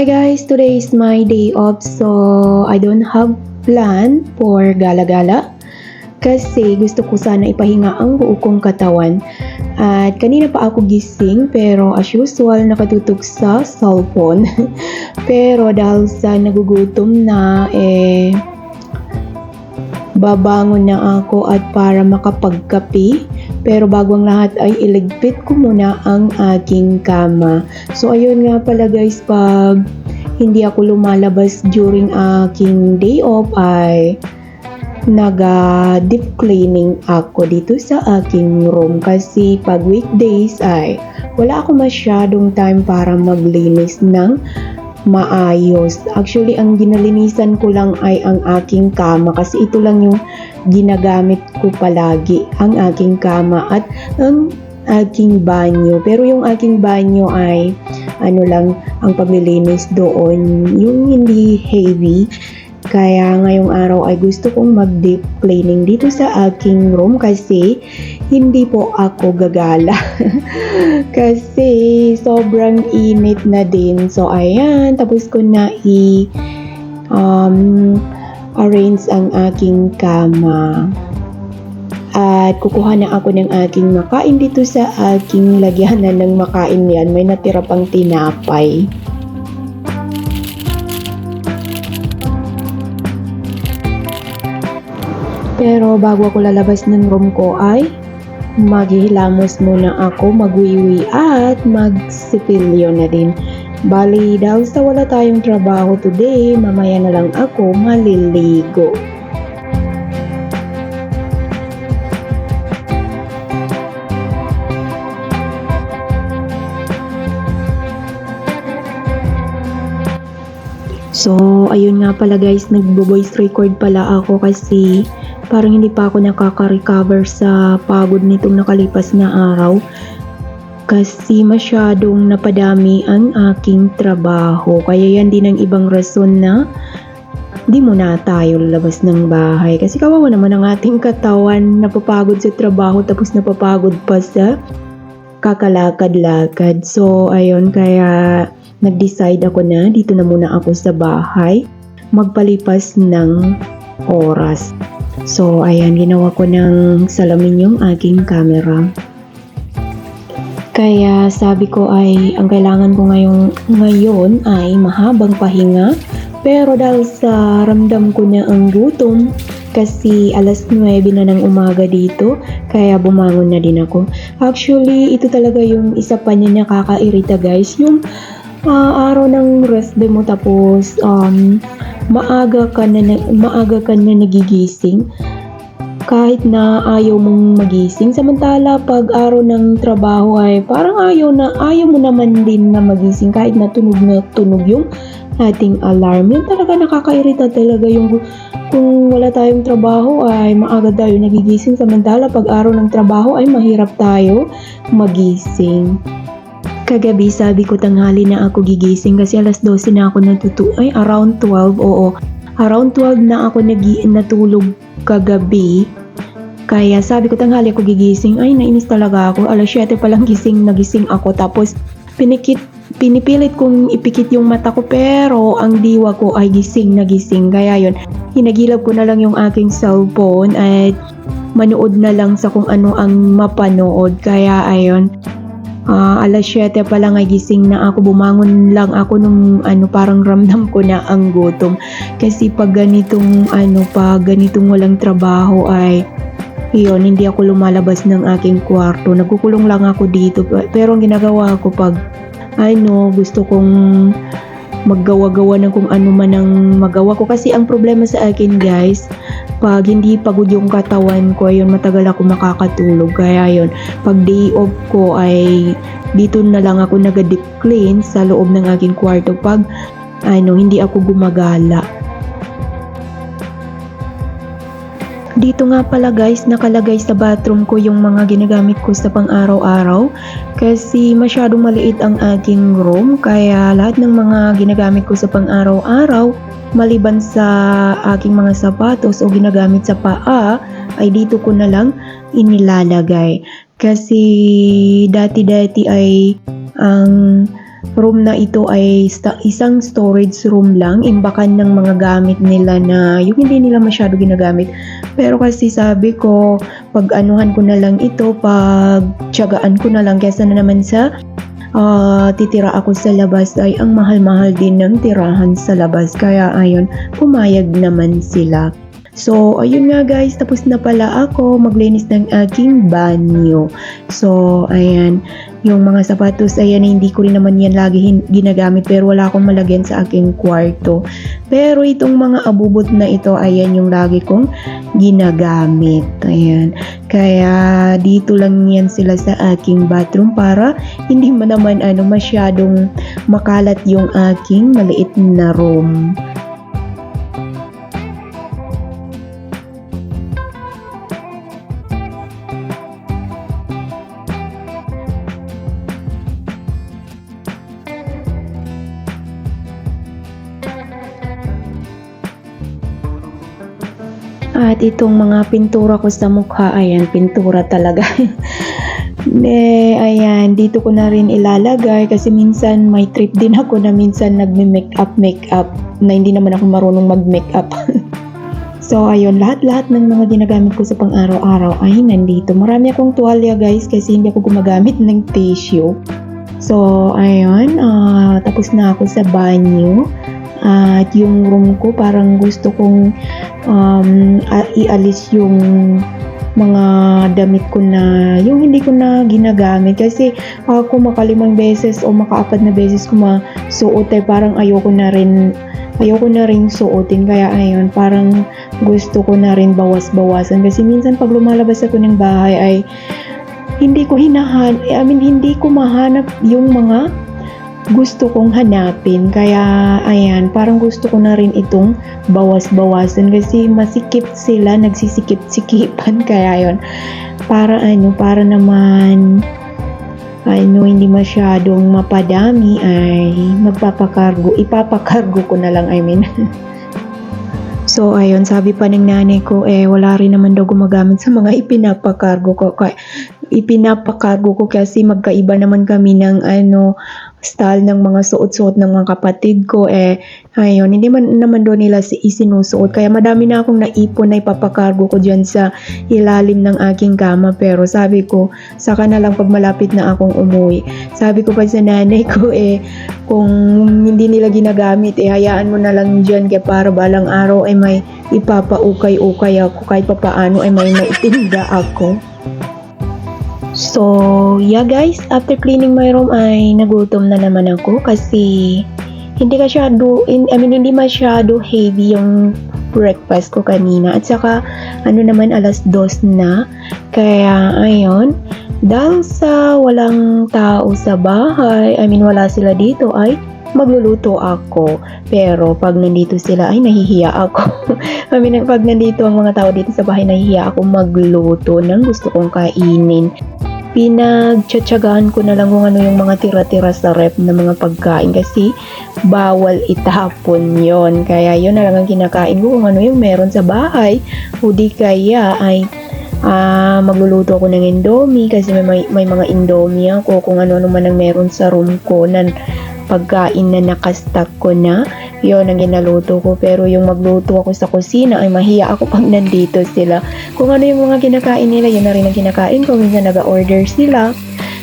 Hi guys, today is my day off so I don't have plan for gala-gala kasi gusto ko sana ipahinga ang buo kong katawan. At kanina pa ako gising pero as usual nakatutok sa cellphone. Pero dahil sa nagugutom na babangon na ako at para makapagkape. Pero bago ang lahat ay iligpit ko muna ang aking kama. So ayun nga pala guys, pag hindi ako lumalabas during aking day off ay deep cleaning ako dito sa aking room. Kasi pag weekdays ay wala ako masyadong time para maglinis ng maayos. Actually, ang ginalinisan ko lang ay ang aking kama kasi ito lang yung ginagamit ko palagi, ang aking kama at ang aking banyo. Pero yung aking banyo ay ano lang ang paglilinis doon, yung hindi heavy. Kaya ngayong araw ay gusto kong mag-deep cleaning dito sa aking room kasi hindi po ako gagala. Kasi sobrang init na din. So ayan, tapos ko na arrange ang aking kama. At kukuha na ako ng aking makain dito sa aking lagyanan ng makain yan. May natira pang tinapay. Pero bago ako lalabas ng room ko ay maghihilamos muna ako, magwiwi at magsipilyo na din. Bali, dahil sa wala tayong trabaho today, mamaya na lang ako maliligo. So, ayun nga pala guys, nagbo-voice record pala ako kasi parang hindi pa ako nakaka-recover sa pagod nitong nakalipas na araw. Kasi masyadong napadami ang aking trabaho. Kaya yan din ang ibang rason na di muna tayo lalabas ng bahay. Kasi kawawa naman ang ating katawan, napapagod sa trabaho tapos napapagod pa sa kakalakad-lakad. So, ayun, kaya nag-decide ako na dito na muna ako sa bahay magpalipas ng oras. So ayan, ginawa ko ng salamin yung aking camera. Kaya sabi ko ay ang kailangan ko ngayon ay mahabang pahinga. Pero dahil sa ramdam ko na ang gutom kasi alas 9 na ng umaga dito, kaya bumangon na din ako. Actually, ito talaga yung isa pa niya nakakairita guys, yung araw ng rest day mo tapos maaga ka na nagigising kahit na ayaw mong magising. Samantala pag araw ng trabaho ay parang ayaw mo naman din na magising kahit na tunog yung ating alarm. Yun talaga nakakairita talaga yung kung wala tayong trabaho ay maaga tayo nagigising, samantala pag araw ng trabaho ay mahirap tayo magising. Kagabi sabi ko tanghali na ako gigising kasi alas 12 na ako around 12, oo. Around 12 na ako natulog kagabi. Kaya sabi ko tanghali ako gigising, ay nainis talaga ako. Alas 7 pa lang nagising ako tapos pinipilit kong ipikit yung mata ko pero ang diwa ko ay gising na gising. Kaya yun, hinagilap ko na lang yung aking cellphone at manood na lang sa kung ano ang mapanood. Kaya ayun, alas 7 pa lang ay gising na ako. Bumangon lang ako nung parang ramdam ko na ang gutom. Kasi pag ganitong walang trabaho ay yun, hindi ako lumalabas ng aking kwarto. Nagkukulong lang ako dito. Pero ang ginagawa ko pag gusto kong maggawa-gawa ng kung ano man ang magawa ko. Kasi ang problema sa akin guys, pag hindi pagod yung katawan ko, ayun, matagal ako makakatulog. Kaya yun, pag day off ko ay dito na lang ako nag-deep clean sa loob ng aking kwarto pag hindi ako gumagala. Dito nga pala guys, nakalagay sa bathroom ko yung mga ginagamit ko sa pang-araw-araw kasi masyadong maliit ang aking room, kaya lahat ng mga ginagamit ko sa pang-araw-araw maliban sa aking mga sapatos o ginagamit sa paa ay dito ko na lang inilalagay. Kasi dati-dati ay ang room na ito ay isang storage room lang, imbakan ng mga gamit nila na yung hindi nila masyado ginagamit. Pero kasi sabi ko, pag anuhan ko na lang ito, pag tiyagaan ko na lang kesa na naman sa titira ako sa labas ay ang mahal-mahal din ng tirahan sa labas. Kaya ayun, pumayag naman sila. So, ayun nga guys, tapos na pala ako maglinis ng aking banyo. So, ayan, yung mga sapatos, ayan, hindi ko rin naman yan lagi ginagamit pero wala akong malagyan sa aking kwarto. Pero itong mga abubot na ito, ayan yung lagi kong ginagamit. Ayan, kaya dito lang yan sila sa aking bathroom para hindi mo naman masyadong makalat yung aking maliit na room. At itong mga pintura ko sa mukha, ayan, pintura talaga. Ayan, dito ko na rin ilalagay kasi minsan may trip din ako na minsan nagme-makeup na hindi naman ako marunong mag-makeup. So, ayun, lahat-lahat ng mga ginagamit ko sa pang-araw-araw ay nandito. Marami akong tuwalya guys kasi hindi ako gumagamit ng tissue. So, ayun, tapos na ako sa banyo. At yung room ko parang gusto kong ialis yung mga damit ko na yung hindi ko na ginagamit kasi ako makalimang beses o makaapat na beses ko masuot ay parang ayoko na rin suotin. Kaya ayun, parang gusto ko na rin bawas-bawasan kasi minsan pag lumalabas ako ng bahay ay hindi ko mahanap yung mga gusto kong hanapin. Kaya ayan, parang gusto ko na rin itong bawas-bawasan kasi masikip sila, nagsisikip-sikipan. Kaya yun, para naman hindi masyadong mapadami ay ipapakargo ko na lang, So, ayun, sabi pa ng nanay ko, wala rin naman daw gumagamit sa mga ipinapakargo ko kasi magkaiba naman kami ng style ng mga suot-suot ng mga kapatid ko. Ayun, hindi naman doon nila isinusuot. Kaya madami na akong naipon na ipapakargo ko dyan sa ilalim ng aking kama. Pero sabi ko, saka na lang pag malapit na akong umuwi. Sabi ko pa sa nanay ko, kung hindi nila ginagamit, hayaan mo na lang dyan kaya para balang araw ay may ipapaukay-ukay ako kahit papaano ay may maitinda ako. So, yeah guys, after cleaning my room ay nagutom na naman ako kasi hindi masyado heavy yung breakfast ko kanina at saka naman alas 2 na. Kaya ayun, dahil sa walang tao sa bahay, wala sila dito ay magluluto ako. Pero pag nandito sila ay nahihiya ako. Pag nandito ang mga tao dito sa bahay, nahihiya ako magluto ng gusto kong kainin. Pinagtsatsagaan ko na lang kung ano yung mga tira-tira sa rep na mga pagkain kasi bawal itapon yon. Kaya yun na lang ang kinakain ko kung ano yung meron sa bahay. O di kaya ay magluluto ako ng Indomie kasi may mga Indomie ako kung ano man ang meron sa room ko na pagkain na nakastock ko na, yon ang ginaluto ko. Pero yung magluto ako sa kusina ay mahiya ako pag nandito sila. Kung ano yung mga kinakain nila, yun na rin ang kinakain ko. Minsan nag-order sila.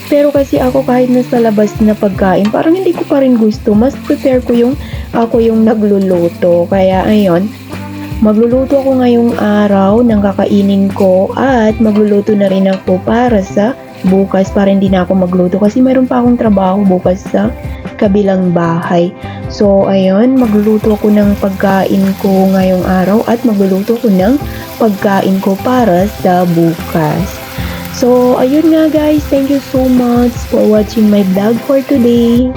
Pero kasi ako kahit nasa labas na pagkain, parang hindi ko pa rin gusto. Mas prepare ko ako yung nagluluto. Kaya ayun, magluluto ako ngayong araw ng kakainin ko at magluluto na rin ako para sa bukas para hindi na ako magluto kasi mayroon pa akong trabaho bukas sa kabilang bahay. So, ayun, magluluto ako ng pagkain ko ngayong araw at magluluto ko ng pagkain ko para sa bukas. So, ayun nga guys, thank you so much for watching my vlog for today.